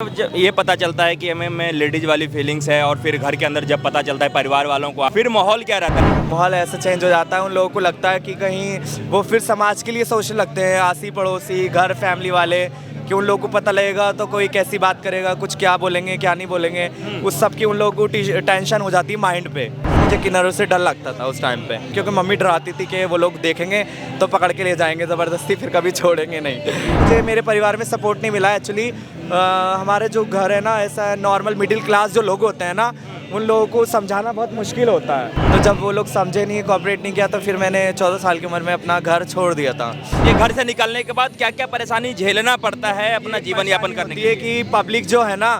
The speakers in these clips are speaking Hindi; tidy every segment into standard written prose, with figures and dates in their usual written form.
जब ये पता चलता है कि हमें में लेडीज वाली फीलिंग्स है और फिर घर के अंदर जब पता चलता है परिवार वालों को, फिर माहौल क्या रहता है? माहौल ऐसा चेंज हो जाता है, उन लोगों को लगता है कि कहीं वो फिर समाज के लिए सोचने लगते हैं, आसी पड़ोसी घर फैमिली वाले, कि उन लोगों को पता लगेगा तो कोई कैसी बात करेगा, कुछ क्या बोलेंगे क्या नहीं बोलेंगे, उस सब की उन लोगों को टेंशन हो जाती है माइंड पे। मुझे किन्नरों से डर लगता था उस टाइम पे, क्योंकि मम्मी डराती थी कि वो लोग देखेंगे तो पकड़ के ले जाएंगे ज़बरदस्ती, फिर कभी छोड़ेंगे नहीं। मुझे मेरे परिवार में सपोर्ट नहीं मिला एक्चुअली। हमारे जो घर है ना, ऐसा नॉर्मल मिडिल क्लास जो लोग होते हैं ना, उन लोगों को समझाना बहुत मुश्किल होता है। तो जब वो लोग समझे नहीं, कोऑपरेट नहीं किया, तो फिर मैंने 14 साल की उम्र में अपना घर छोड़ दिया था। ये घर से निकलने के बाद क्या क्या परेशानी झेलना पड़ता है अपना जीवन यापन करने के ये कि पब्लिक जो है ना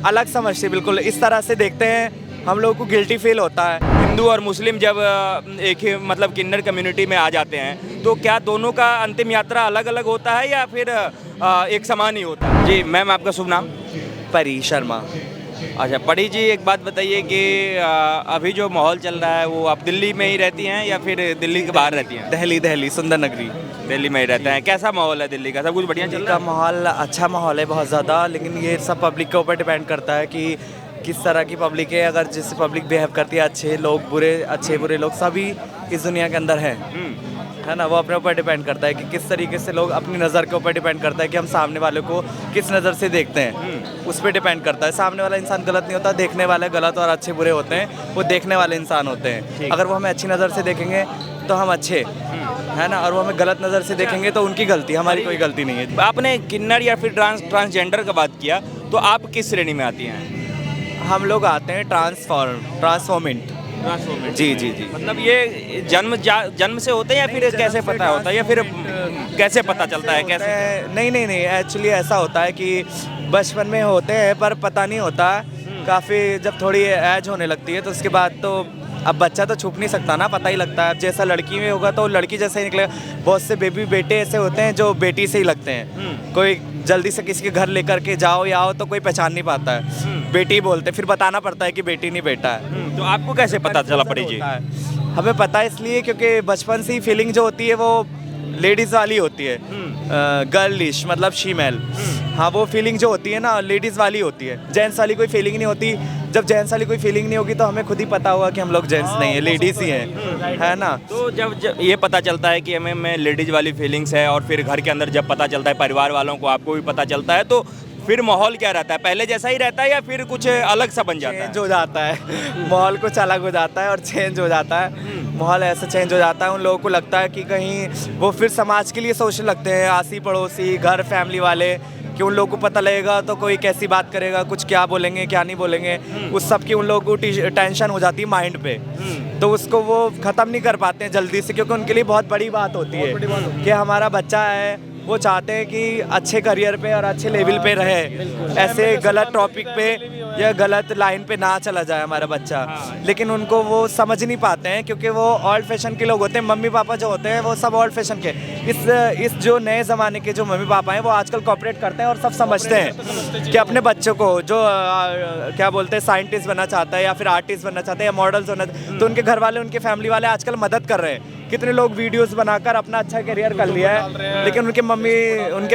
अलग समझती है, बिल्कुल इस तरह से देखते हैं, हम लोगों को गिल्टी फील होता है। हिंदू और मुस्लिम जब एक ही मतलब किन्नर कम्युनिटी में आ जाते हैं तो क्या दोनों का अंतिम यात्रा अलग अलग होता है या फिर एक समान ही होता है? जी मैम, आपका शुभ नाम? परी शर्मा। अच्छा परी जी, एक बात बताइए कि अभी जो माहौल चल रहा है वो आप दिल्ली में ही रहती हैं या फिर दिल्ली के बाहर रहती हैं? दिल्ली सुंदर नगरी। दिल्ली में ही रहते हैं। कैसा माहौल है दिल्ली का? सब कुछ बढ़िया चल दिल्ली रहा का है? माहौल अच्छा माहौल है बहुत ज़्यादा, लेकिन ये सब पब्लिक के ऊपर डिपेंड करता है कि किस तरह की पब्लिक है। अगर जिससे पब्लिक बिहेव करती है, अच्छे लोग बुरे, अच्छे बुरे लोग सभी इस दुनिया के अंदर हैं, है ना। वो अपने ऊपर डिपेंड करता है कि किस तरीके से लोग, अपनी नज़र के ऊपर डिपेंड करता है कि हम सामने वाले को किस नज़र से देखते हैं, उस पर डिपेंड करता है। सामने वाला इंसान गलत नहीं होता, देखने वाले गलत और अच्छे बुरे होते हैं, वो देखने वाले इंसान होते हैं। अगर वो हमें अच्छी नज़र से देखेंगे तो हम अच्छे, है ना, और वो हमें गलत नज़र से देखेंगे तो उनकी गलती, हमारी कोई गलती नहीं है। आपने किन्नर या फिर ट्रांसजेंडर का बात किया, तो आप किस श्रेणी में आती हैं? हम लोग आते हैं ट्रांसफॉर्मेंट। जी जी जी। मतलब ये जन्म से होते हैं या फिर कैसे पता होता है या फिर कैसे पता चलता है? कैसे? नहीं, एक्चुअली ऐसा होता है कि बचपन में होते हैं पर पता नहीं होता। काफ़ी जब थोड़ी एज होने लगती है तो उसके बाद तो अब बच्चा तो छुप नहीं सकता ना, पता ही लगता है। अब जैसा लड़की में होगा तो लड़की जैसे ही निकलेगा। बहुत से बेटे ऐसे होते हैं जो बेटी से ही लगते हैं। कोई जल्दी से किसी के घर लेकर के जाओ या आओ तो कोई पहचान नहीं पाता है, बेटी बोलते, फिर बताना पड़ता है कि बेटी नहीं बेटा है। तो आपको कैसे पता चला पड़ी जी? हमें पता है इसलिए क्योंकि बचपन से ही फीलिंग जो होती है वो लेडीज़ वाली होती है, गर्लिश मतलब शीमेल। हाँ, वो फीलिंग जो होती है ना लेडीज़ वाली होती है, जेंट्स वाली कोई फीलिंग नहीं होती। जब जेंट्स वाली कोई फीलिंग नहीं होगी तो हमें खुद ही पता होगा कि हम लोग जेंट्स नहीं है, लेडीज़ ही हैं, है ना। तो जब ये पता चलता है कि हमें में लेडीज वाली फीलिंग्स है और फिर घर के अंदर जब पता चलता है परिवार वालों को, आपको भी पता चलता है, तो फिर माहौल क्या रहता है? पहले जैसा ही रहता है या फिर कुछ अलग सा बन जाता है? चेंज हो जाता है माहौल कुछ अलग हो जाता है और चेंज हो जाता है। माहौल ऐसा चेंज हो जाता है, उन लोगों को लगता है कि कहीं वो फिर समाज के लिए सोचने लगते हैं, आसी पड़ोसी घर फैमिली वाले, कि उन लोगों को पता लगेगा तो कोई कैसी बात करेगा, कुछ क्या बोलेंगे क्या नहीं बोलेंगे, उस सब की उन लोगों को टेंशन हो जाती है माइंड पे। तो उसको वो ख़त्म नहीं कर पाते हैं जल्दी से, क्योंकि उनके लिए बहुत बड़ी बात होती है कि हमारा बच्चा है, वो चाहते हैं कि अच्छे करियर पे और अच्छे लेवल पे रहे, ऐसे गलत टॉपिक पे या गलत लाइन पे ना चला जाए हमारा बच्चा। लेकिन उनको वो समझ नहीं पाते हैं क्योंकि वो ओल्ड फैशन के लोग होते हैं। मम्मी पापा जो होते हैं वो सब ओल्ड फैशन के। इस जो नए ज़माने के जो मम्मी पापा हैं वो आजकल कॉपरेट करते हैं और सब समझते हैं कि अपने बच्चों को जो क्या बोलते हैं साइंटिस्ट बनना चाहता है या फिर आर्टिस्ट बनना चाहते हैं या मॉडल्स बनना, तो उनके घर वाले, उनके फैमिली वाले आजकल मदद कर रहे हैं। कितने लोग वीडियोस बनाकर अपना अच्छा करियर कर लिया है, लेकिन उनके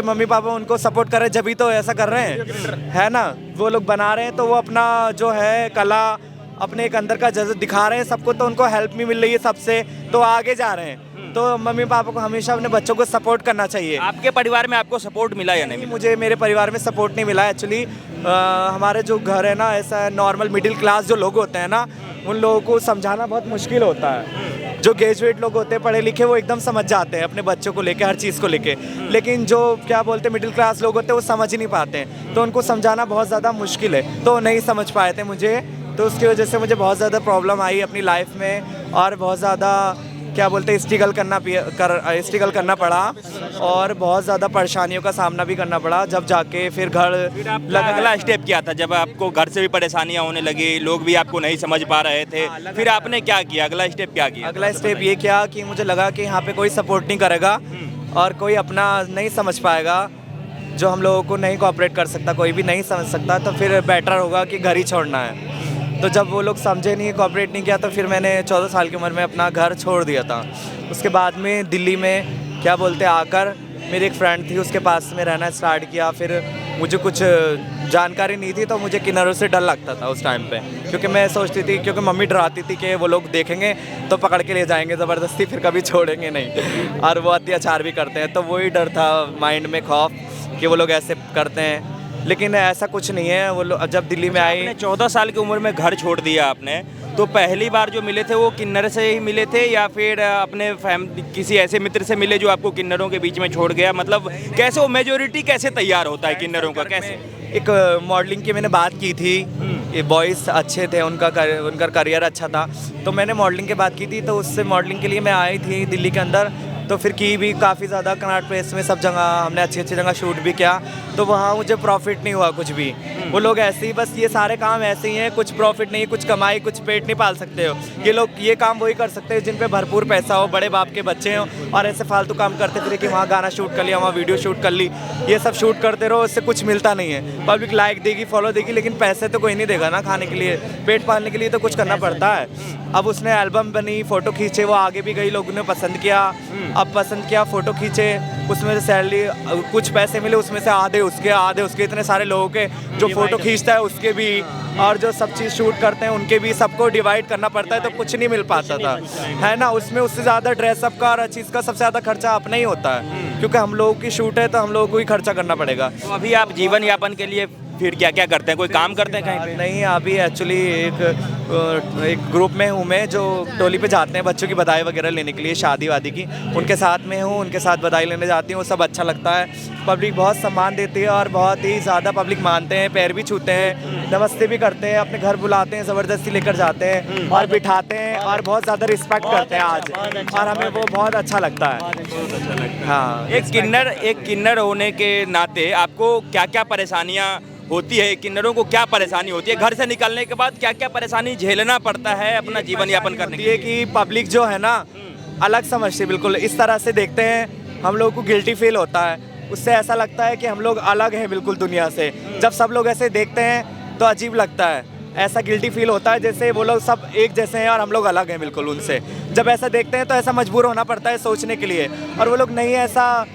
मम्मी पापा उनको सपोर्ट कर रहे हैं, जब भी तो ऐसा कर रहे हैं, है ना। वो लोग बना रहे हैं तो वो अपना जो है कला, अपने एक अंदर का जज्बा दिखा रहे हैं सबको, तो उनको हेल्प भी मिल रही है सबसे, तो आगे जा रहे हैं। तो मम्मी पापा को हमेशा अपने बच्चों को सपोर्ट करना चाहिए। आपके परिवार में आपको सपोर्ट मिला या नहीं? मुझे मेरे परिवार में सपोर्ट नहीं मिला एक्चुअली। हमारे जो घर है ना, ऐसा नॉर्मल मिडिल क्लास जो लोग होते हैं ना, उन लोगों को समझाना बहुत मुश्किल होता है। जो ग्रेजुएट लोग होते हैं, पढ़े लिखे, वो एकदम समझ जाते हैं अपने बच्चों को लेके, हर चीज़ को लेके। लेकिन जो क्या बोलते हैं मिडिल क्लास लोग होते हैं वो समझ ही नहीं पाते हैं, तो उनको समझाना बहुत ज़्यादा मुश्किल है। तो नहीं समझ पाए थे मुझे, तो उसकी वजह से मुझे बहुत ज़्यादा प्रॉब्लम आई अपनी लाइफ में, और बहुत ज़्यादा क्या बोलते हैं स्ट्रगल करना पड़ा और बहुत ज़्यादा परेशानियों का सामना भी करना पड़ा। जब जाके फिर घर अगला स्टेप क्या था? जब आपको घर से भी परेशानियां होने लगी, लोग भी आपको नहीं समझ पा रहे थे, फिर आपने क्या किया? अगला स्टेप क्या किया? अगला स्टेप ये किया कि मुझे लगा कि यहाँ पे कोई सपोर्ट नहीं करेगा और कोई अपना नहीं समझ पाएगा, जो हम लोगों को नहीं कोऑपरेट कर सकता, कोई भी नहीं समझ सकता, तो फिर बेटर होगा कि घर ही छोड़ना है। तो जब वो लोग समझे नहीं, कोऑपरेट नहीं किया, तो फिर मैंने 14 साल की उम्र में अपना घर छोड़ दिया था। उसके बाद में दिल्ली में क्या बोलते आकर मेरी एक फ्रेंड थी, उसके पास में रहना स्टार्ट किया। फिर मुझे कुछ जानकारी नहीं थी तो मुझे किन्नरों से डर लगता था उस टाइम पे, क्योंकि मैं सोचती थी, क्योंकि मम्मी डराती थी कि वो लोग देखेंगे तो पकड़ के ले जाएंगे ज़बरदस्ती, फिर कभी छोड़ेंगे नहीं और वो अत्याचार भी करते हैं, तो वही डर था माइंड में, खौफ कि वो लोग ऐसे करते हैं। लेकिन ऐसा कुछ नहीं है। वो लोग जब दिल्ली में आई, आपने 14 साल की उम्र में घर छोड़ दिया आपने, तो पहली बार जो मिले थे वो किन्नर से ही मिले थे या फिर अपने फैमिली किसी ऐसे मित्र से मिले जो आपको किन्नरों के बीच में छोड़ गया? मतलब कैसे वो मेजोरिटी कैसे तैयार होता है किन्नरों का, कैसे? एक मॉडलिंग की मैंने बात की थी, ये बॉयज़ अच्छे थे, उनका करियर अच्छा था, तो मैंने मॉडलिंग की बात की थी, तो उससे मॉडलिंग के लिए मैं आई थी दिल्ली के अंदर, तो फिर की भी काफ़ी ज़्यादा कनॉट प्लेस में सब जगह हमने अच्छी अच्छी जगह शूट भी किया, तो वहाँ मुझे प्रॉफिट नहीं हुआ कुछ भी। वो लोग ऐसे ही, बस ये सारे काम ऐसे ही हैं, कुछ प्रॉफिट नहीं, कुछ कमाई, कुछ पेट नहीं पाल सकते हो। ये लोग ये काम वही कर सकते हैं जिन पे भरपूर पैसा हो, बड़े बाप के बच्चे हों, और ऐसे फालतू काम करते फिर कि वहाँ गाना शूट कर लिया, वहाँ वीडियो शूट कर ली, ये सब शूट करते रहो, इससे कुछ मिलता नहीं है। पब्लिक लाइक देगी, फॉलो देगी, लेकिन पैसे तो कोई नहीं देगा ना खाने के लिए, पेट पालने के लिए तो कुछ करना पड़ता है। अब उसने एल्बम बनी, फ़ोटो खींचे, वो आगे भी गई, लोगों ने पसंद किया, अब पसंद किया, फ़ोटो खींचे, उसमें से सैलरी कुछ पैसे मिले, उसमें से आधे उसके इतने सारे लोगों के जो फ़ोटो खींचता है उसके भी, और जो सब चीज़ शूट करते हैं उनके भी, सबको डिवाइड करना पड़ता है, तो कुछ नहीं मिल पाता था, है ना। उसमें उससे ज़्यादा ड्रेसअप का और चीज़ का सबसे ज़्यादा खर्चा अपना ही होता है, क्योंकि हम लोगों की शूट है तो हम लोगों को ही खर्चा करना पड़ेगा। तो अभी आप जीवन यापन के लिए फिर क्या क्या करते हैं? कोई काम करते हैं कहीं पे? नहीं, अभी एक्चुअली एक ग्रुप में हूँ मैं, जो टोली पे जाते हैं बच्चों की बधाई वगैरह लेने के लिए, शादी वादी की, उनके साथ में हूँ, उनके साथ बधाई लेने जाती हूँ, वो सब अच्छा लगता है। पब्लिक बहुत सम्मान देती है और बहुत ही ज़्यादा पब्लिक मानते हैं, पैर भी छूते हैं, नमस्ते भी करते हैं, अपने घर बुलाते हैं, ज़बरदस्ती लेकर जाते हैं और बिठाते हैं, और बहुत ज़्यादा रिस्पेक्ट करते हैं आज, और हमें वो बहुत अच्छा लगता है। हाँ, एक किन्नर होने के नाते आपको क्या क्या परेशानियाँ होती है? किन्नरों को क्या परेशानी होती है? घर से निकलने के बाद क्या क्या परेशानी झेलना पड़ता है अपना जीवन यापन करने के लिए? कि पब्लिक जो है ना अलग समझती है, बिल्कुल इस तरह से देखते हैं, हम लोग को गिल्टी फील होता है, उससे ऐसा लगता है कि हम लोग अलग हैं बिल्कुल दुनिया से। जब सब लोग ऐसे देखते हैं तो अजीब लगता है, ऐसा गिल्टी फील होता है जैसे वो लोग सब एक जैसे हैं और हम लोग अलग हैं बिल्कुल उनसे। जब ऐसा देखते हैं तो ऐसा मजबूर होना पड़ता है सोचने के लिए, और वो लोग नहीं ऐसा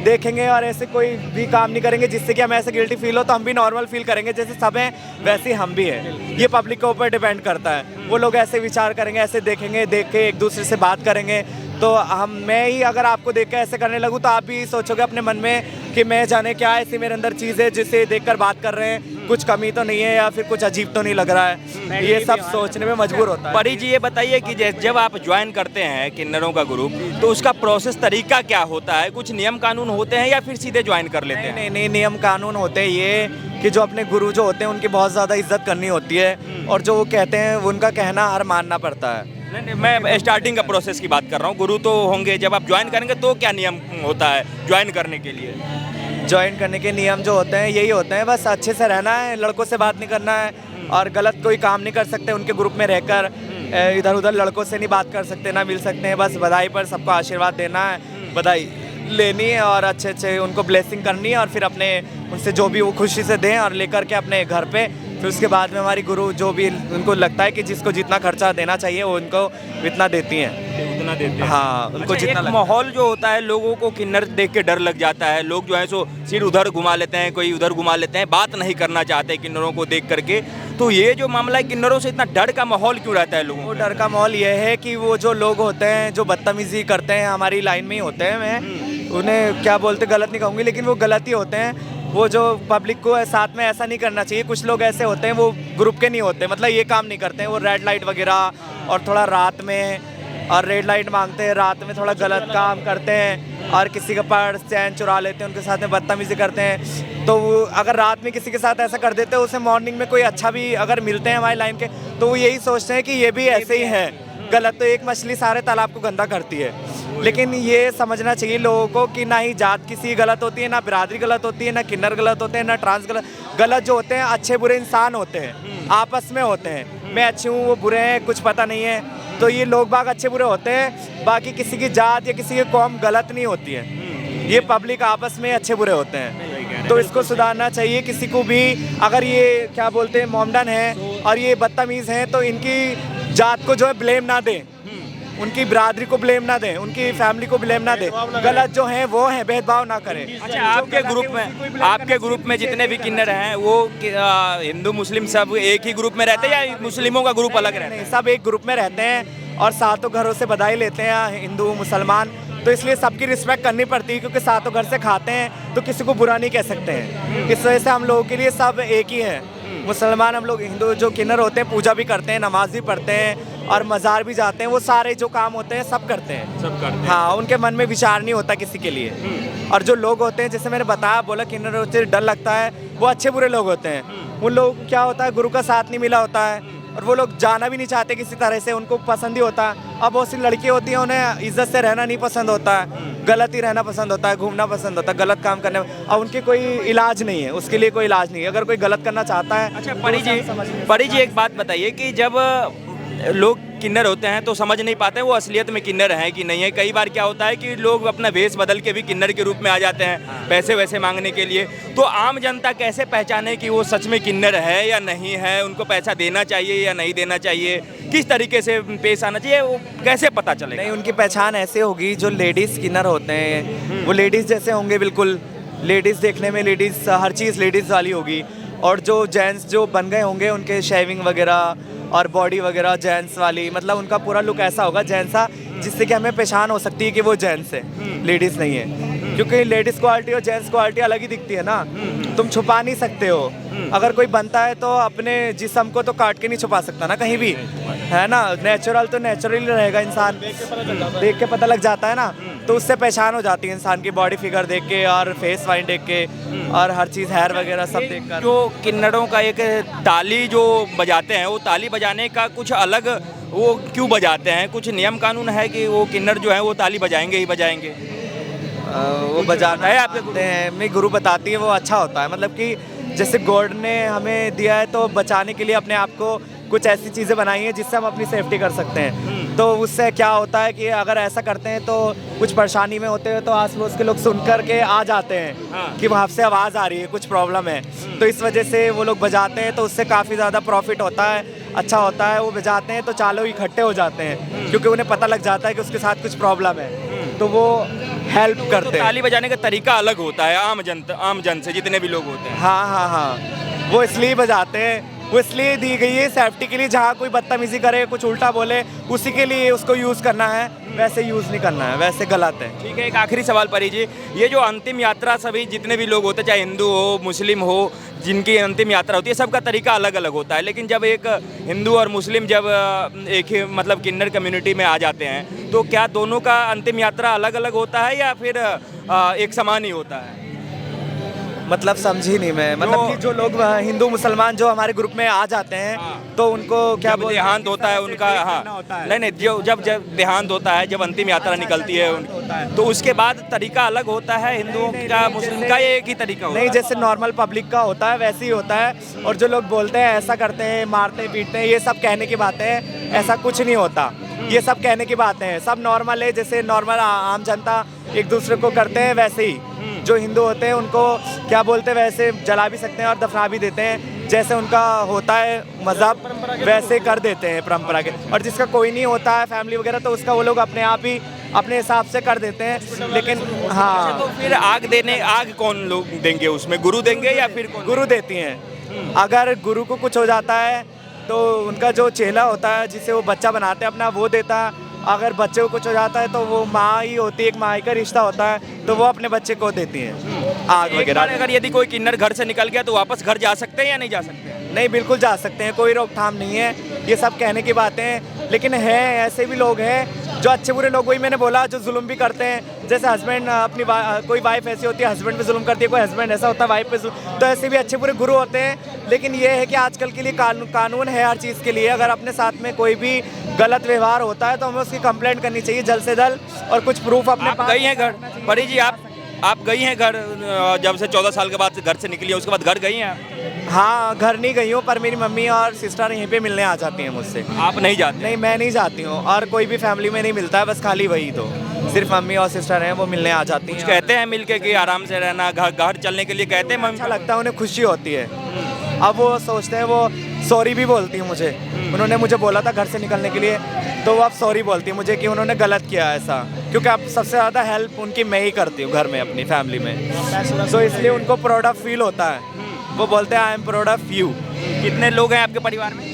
देखेंगे और ऐसे कोई भी काम नहीं करेंगे जिससे कि हमें ऐसे गिल्टी फील हो, तो हम भी नॉर्मल फील करेंगे, जैसे सब हैं वैसे ही हम भी हैं। ये पब्लिक के ऊपर डिपेंड करता है, वो लोग ऐसे विचार करेंगे, ऐसे देखेंगे, देख के एक दूसरे से बात करेंगे, तो मैं ही अगर आपको देख के ऐसे करने लगूँ तो आप भी सोचोगे अपने मन में कि मैं जाने क्या ऐसी मेरे अंदर चीज़ है जिसे देखकर बात कर रहे हैं, कुछ कमी तो नहीं है या फिर कुछ अजीब तो नहीं लग रहा है, ये सब सोचने में मजबूर होता है। परी जी, ये बताइए कि जब आप ज्वाइन करते हैं किन्नरों का ग्रुप, तो उसका प्रोसेस तरीका क्या होता है? कुछ नियम कानून होते हैं या फिर सीधे ज्वाइन कर लेते हैं? नहीं, नियम कानून होते हैं ये कि जो अपने गुरु जो होते हैं उनकी बहुत ज़्यादा इज्जत करनी होती है, और जो वो कहते हैं उनका कहना हर मानना पड़ता है। नहीं, मैं स्टार्टिंग का प्रोसेस की बात कर रहा हूँ। गुरु तो होंगे, जब आप ज्वाइन करेंगे तो क्या नियम होता है ज्वाइन करने के लिए? ज्वाइन करने के नियम जो होते हैं यही होते हैं, बस अच्छे से रहना है, लड़कों से बात नहीं करना है, और गलत कोई काम नहीं कर सकते उनके ग्रुप में रहकर, इधर उधर लड़कों से नहीं बात कर सकते, ना मिल सकते हैं, बस बधाई पर सबको आशीर्वाद देना है, बधाई लेनी है और अच्छे अच्छे उनको ब्लेसिंग करनी है, और फिर अपने उनसे जो भी वो खुशी से दें और लेकर के अपने घर पे, फिर उसके बाद में हमारी गुरु जो भी उनको लगता है कि जिसको जितना खर्चा देना चाहिए वो उनको इतना देती हैं, उतना देते हैं। हाँ, उनको जितना माहौल जो होता है, लोगों को किन्नर देख के डर लग जाता है, लोग जो है सो सिर उधर घुमा लेते हैं, कोई उधर घुमा लेते हैं, बात नहीं करना चाहते किन्नरों को देख करके। तो ये जो मामला है, किन्नरों से इतना डर का माहौल क्यों रहता है लोगों को? डर का माहौल ये है कि वो जो लोग होते हैं जो बदतमीजी करते हैं, हमारी लाइन में ही होते हैं, मैं उन्हें क्या बोलते गलत नहीं कहूँगी, लेकिन वो गलत ही होते हैं। वो जो पब्लिक को साथ में ऐसा नहीं करना चाहिए, कुछ लोग ऐसे होते हैं वो ग्रुप के नहीं होते, मतलब ये काम नहीं करते हैं, वो रेड लाइट वगैरह और थोड़ा रात में और रेड लाइट मांगते हैं, रात में थोड़ा गलत काम करते हैं और किसी का पर्स चैन चुरा लेते हैं, उनके साथ में बदतमीजी करते हैं। तो वो अगर रात में किसी के साथ ऐसा कर देते हैं, उसे मॉर्निंग में कोई अच्छा भी अगर मिलते हैं हमारी लाइन के, तो वो यही सोचते हैं कि ये भी ऐसे ही है गलत। तो एक मछली सारे तालाब को गंदा करती है, लेकिन ये समझना चाहिए लोगों को कि ना ही जात किसी गलत होती है, ना बिरादरी गलत होती है, ना किन्नर गलत होते हैं, ना ट्रांस गलत जो होते हैं अच्छे बुरे इंसान होते हैं, आपस में होते हैं। मैं अच्छी हूँ, वो बुरे हैं, कुछ पता नहीं है, तो ये लोग बाग अच्छे बुरे होते हैं, बाकी किसी की जात या किसी की कौम गलत नहीं होती है, ये पब्लिक आपस में अच्छे बुरे होते हैं। तो इसको सुधारना चाहिए किसी को भी। अगर ये क्या बोलते हैं मोमडन है और ये बदतमीज़ हैं, तो इनकी जात को जो है ब्लेम ना दें, उनकी बिरादरी को ब्लेम ना दें, उनकी फैमिली को ब्लेम ना दें, गलत जो हैं वो हैं, भेदभाव ना करें। अच्छा, आपके ग्रुप में जितने भी किन्नर हैं वो हिंदू मुस्लिम सब एक ही ग्रुप में रहते हैं या मुस्लिमों का ग्रुप अलग रहता है? नहीं, सब एक ग्रुप में रहते हैं और सातों घरों से बधाई लेते हैं, हिंदू मुसलमान, तो इसलिए सबकी रिस्पेक्ट करनी पड़ती है क्योंकि सातों घर से खाते हैं तो किसी को बुरा नहीं कह सकते हैं। इस वजह से हम लोगों के लिए सब एक ही है। मुसलमान हम लोग, हिंदू जो किन्नर होते हैं पूजा भी करते हैं, नमाज भी पढ़ते हैं और मज़ार भी जाते हैं, वो सारे जो काम होते हैं सब करते हैं। हाँ, उनके मन में विचार नहीं होता किसी के लिए। और जो लोग होते हैं, जैसे मैंने बताया, बोला किन्नर होते डर लगता है, वो अच्छे बुरे लोग होते हैं। उन लोगों को क्या होता है, गुरु का साथ नहीं मिला होता है और वो लोग जाना भी नहीं चाहते किसी तरह से, उनको पसंद ही होता है। अब बहुत सी लड़कियाँ होती हैं, उन्हें इज्जत से रहना नहीं पसंद होता है, गलत ही रहना पसंद होता है, घूमना पसंद होता है, गलत काम करने में, और उनकी कोई इलाज नहीं है, उसके लिए कोई इलाज नहीं है। अगर कोई गलत करना चाहता है। अच्छा, परी जी एक बात बताइए कि जब लोग किन्नर होते हैं तो समझ नहीं पाते वो असलियत में किन्नर हैं कि नहीं है। कई बार क्या होता है कि लोग अपना वेश बदल के भी किन्नर के रूप में आ जाते हैं पैसे वैसे मांगने के लिए। तो आम जनता कैसे पहचाने कि वो सच में किन्नर है या नहीं है, उनको पैसा देना चाहिए या नहीं देना चाहिए, किस तरीके से पेश आना चाहिए, वो कैसे पता चलेगा? नहीं, उनकी पहचान ऐसे होगी, जो लेडीज़ किन्नर होते हैं वो लेडीज़ जैसे होंगे, बिल्कुल लेडीज़ देखने में, लेडीज़ हर चीज़ लेडीज़ वाली होगी। और जो जेंट्स जो बन गए होंगे, उनके शेविंग वगैरह और बॉडी वगैरह जेंट्स वाली, मतलब उनका पूरा लुक ऐसा होगा जेंट्स सा, जिससे कि हमें पहचान हो सकती है कि वो जेंट्स है, लेडीज़ नहीं है। क्योंकि लेडीज़ क्वालिटी और जेंट्स क्वालिटी अलग ही दिखती है ना, तुम छुपा नहीं सकते हो। अगर कोई बनता है तो अपने जिस्म को तो काट के नहीं छुपा सकता ना कहीं भी, है ना। नेचुरल तो नेचुरल रहेगा, इंसान देख के पता लग जाता है ना, तो उससे पहचान हो जाती है इंसान की, बॉडी फिगर देख के और फेस वाइन देख के और हर चीज़ हेयर वगैरह सब देख कर। जो किन्नरों का एक ताली जो बजाते हैं, वो ताली बजाने का कुछ अलग वो क्यों बजाते हैं? कुछ नियम कानून है कि वो किन्नर जो है वो ताली बजाएंगे ही बजाएंगे? वो बजाना है आपके हैं, मेरी गुरु बताती है, वो अच्छा होता है। मतलब कि जैसे गॉड ने हमें दिया है तो बचाने के लिए अपने आप को कुछ ऐसी चीज़ें बनाई हैं जिससे हम अपनी सेफ्टी कर सकते हैं। तो उससे क्या होता है कि अगर ऐसा करते हैं तो कुछ परेशानी में होते हैं तो आस पड़ोस के लोग सुन कर के आ जाते हैं कि वहाँ से आवाज़ आ रही है, कुछ प्रॉब्लम है, तो इस वजह से वो लोग बजाते हैं, तो उससे काफ़ी ज़्यादा प्रॉफिट होता है, अच्छा होता है। वो बजाते हैं तो चारों इकट्ठे हो जाते हैं क्योंकि उन्हें पता लग जाता है कि उसके साथ कुछ प्रॉब्लम है, तो वो हेल्प करते हैं। ताली बजाने का तरीका अलग होता है आम जन से, जितने भी लोग होते हैं। हाँ हाँ हाँ, वो इसलिए बजाते हैं, वो इसलिए दी गई है सेफ्टी के लिए, जहाँ कोई बदतमीजी करे, कुछ उल्टा बोले, उसी के लिए उसको यूज़ करना है, वैसे यूज़ नहीं करना है, वैसे गलत है। ठीक है, एक आखिरी सवाल परी जी, ये जो अंतिम यात्रा सभी जितने भी लोग होते हैं, चाहे हिंदू हो मुस्लिम हो, जिनकी अंतिम यात्रा होती है, सबका तरीका अलग अलग होता है। लेकिन जब एक हिंदू और मुस्लिम जब एक ही मतलब किन्नर कम्युनिटी में आ जाते हैं, तो क्या दोनों का अंतिम यात्रा अलग अलग होता है या फिर एक समान ही होता है? मतलब समझी नहीं मैं, मतलब कि जो लोग हिंदू मुसलमान जो हमारे ग्रुप में आ जाते हैं तो उनको क्या जब देहांत होता है उनका, हाँ नहीं जो जब देहांत होता है, जब अंतिम यात्रा निकलती है तो उसके बाद तरीका अलग होता है हिंदुओं का, मुस्लिम का, एक ही तरीका होता है? नहीं, जैसे नॉर्मल पब्लिक का होता है वैसे ही होता है। और जो लोग बोलते हैं ऐसा करते हैं, मारते पीटते हैं, ये सब कहने की बातें हैं, ऐसा कुछ नहीं होता, ये सब कहने की बातें हैं, सब नॉर्मल है, जैसे नॉर्मल आम जनता एक दूसरे को करते हैं वैसे ही जो हिंदू होते हैं उनको क्या बोलते हैं वैसे जला भी सकते हैं और दफना भी देते हैं, जैसे उनका होता है मज़हब वैसे कर देते हैं परंपरा के। और जिसका कोई नहीं होता है फैमिली वगैरह, तो उसका वो लोग अपने आप ही अपने हिसाब से कर देते हैं। लेकिन हाँ, तो फिर आग कौन लोग देंगे उसमें, गुरु देंगे या फिर कौन? गुरु देती हैं। अगर गुरु को कुछ हो जाता है तो उनका जो चेला होता है जिसे वो बच्चा बनाते हैं अपना, वो देता है। अगर बच्चे को कुछ हो जाता है तो वो माँ ही होती है, एक माँ का रिश्ता होता है, तो वो अपने बच्चे को देती है आग वगैरह। अगर यदि कोई किन्नर घर से निकल गया तो वापस घर जा सकते हैं या नहीं जा सकते हैं? नहीं, बिल्कुल जा सकते हैं, कोई रोकथाम नहीं है, ये सब कहने की बातें हैं। लेकिन है ऐसे भी लोग हैं जो अच्छे बुरे लोग, वही मैंने बोला, जो जुल्म भी करते हैं। जैसे हस्बैंड अपनी कोई वाइफ ऐसी होती है हस्बैंड पे जुल्म करती है, कोई हस्बैंड ऐसा होता है वाइफ पे, तो ऐसे भी अच्छे बुरे गुरु होते हैं। लेकिन ये है कि आजकल के लिए कानून है हर चीज़ के लिए। अगर अपने साथ में कोई भी गलत व्यवहार होता है तो हमें उसकी कंप्लेंट करनी चाहिए जल्द से जल्द, और कुछ प्रूफ अपने आप गई हैं घर? परी जी आप गई हैं घर, जब से 14 साल के बाद घर से निकली है उसके बाद घर गई हैं आप? हाँ, घर नहीं गई हूँ, पर मेरी मम्मी और सिस्टर यहीं पे मिलने आ जाती हैं मुझसे। आप नहीं जाते? नहीं, मैं नहीं जाती हूँ, और कोई भी फैमिली में नहीं मिलता है, बस खाली वही, तो सिर्फ मम्मी और सिस्टर हैं वो मिलने आ जाती हैं। कहते हैं मिलके कि आराम से रहना, घर चलने के लिए कहते हैं? अच्छा लगता है, उन्हें खुशी होती है। अब वो सोचते हैं, वो सॉरी भी बोलती हैं मुझे, उन्होंने मुझे बोला था घर से निकलने के लिए, तो वो अब सॉरी बोलती है मुझे कि उन्होंने गलत किया ऐसा, क्योंकि अब सबसे ज़्यादा हेल्प उनकी मैं ही करती हूँ घर में अपनी फैमिली में, तो इसलिए उनको प्राउड ऑफ फील होता है। वो बोलते हैं I am proud of you. कितने लोग हैं आपके परिवार में?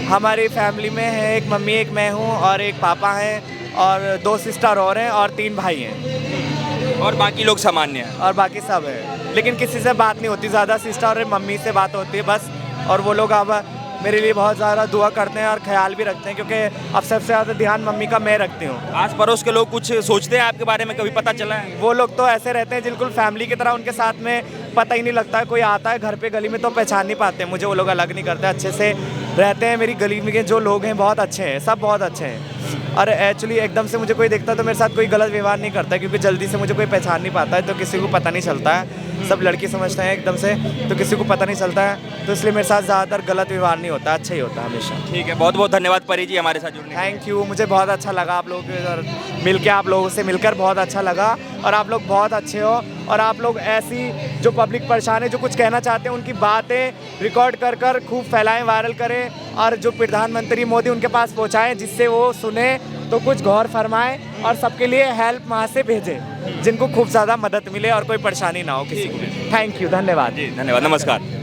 हमारी फैमिली में है एक मम्मी, एक मैं हूँ और एक पापा हैं और 2 सिस्टर और हैं और 3 भाई हैं और बाकी लोग सामान्य हैं। और बाकी सब है, लेकिन किसी से बात नहीं होती ज़्यादा, सिस्टर और मम्मी से बात होती है बस। और वो लोग अब मेरे लिए बहुत ज़्यादा दुआ करते हैं और ख्याल भी रखते हैं, क्योंकि अब सबसे ज़्यादा ध्यान मम्मी का मैं रखती हूँ। आस पड़ोस के लोग कुछ सोचते हैं आपके बारे में, कभी पता चला है? वो लोग तो ऐसे रहते हैं बिल्कुल फैमिली की तरह, उनके साथ में पता ही नहीं लगता है, कोई आता है घर पे गली में तो पहचान नहीं पाते मुझे, वो लोग अलग नहीं करते, अच्छे से रहते हैं। मेरी गली में के जो लोग हैं बहुत अच्छे हैं, सब बहुत अच्छे हैं। और एक्चुअली एकदम से मुझे कोई देखता है तो मेरे साथ कोई गलत व्यवहार नहीं करता है, क्योंकि जल्दी से मुझे कोई पहचान नहीं पाता है, तो किसी को पता नहीं चलता है, सब लड़की समझते हैं एकदम से, तो किसी को पता नहीं चलता है, तो इसलिए मेरे साथ ज़्यादातर गलत व्यवहार नहीं होता, अच्छा ही होता है हमेशा। ठीक है, बहुत बहुत धन्यवाद परी जी हमारे साथ जुड़ने के लिए। थैंक यू, मुझे बहुत अच्छा लगा आप लोगों के और मिल के, आप लोगों से मिलकर बहुत अच्छा लगा। और आप लोग बहुत अच्छे हो, और आप लोग ऐसी जो पब्लिक परेशान है, जो कुछ कहना चाहते हैं, उनकी बातें रिकॉर्ड कर कर खूब फैलाएं, वायरल करें, और जो प्रधानमंत्री मोदी उनके पास पहुंचाएं, जिससे वो सुने तो कुछ गौर फरमाएं और सबके लिए हेल्प वहाँ से भेजें, जिनको खूब ज़्यादा मदद मिले और कोई परेशानी ना हो किसी को भी। थैंक यू, धन्यवाद। जी धन्यवाद, नमस्कार।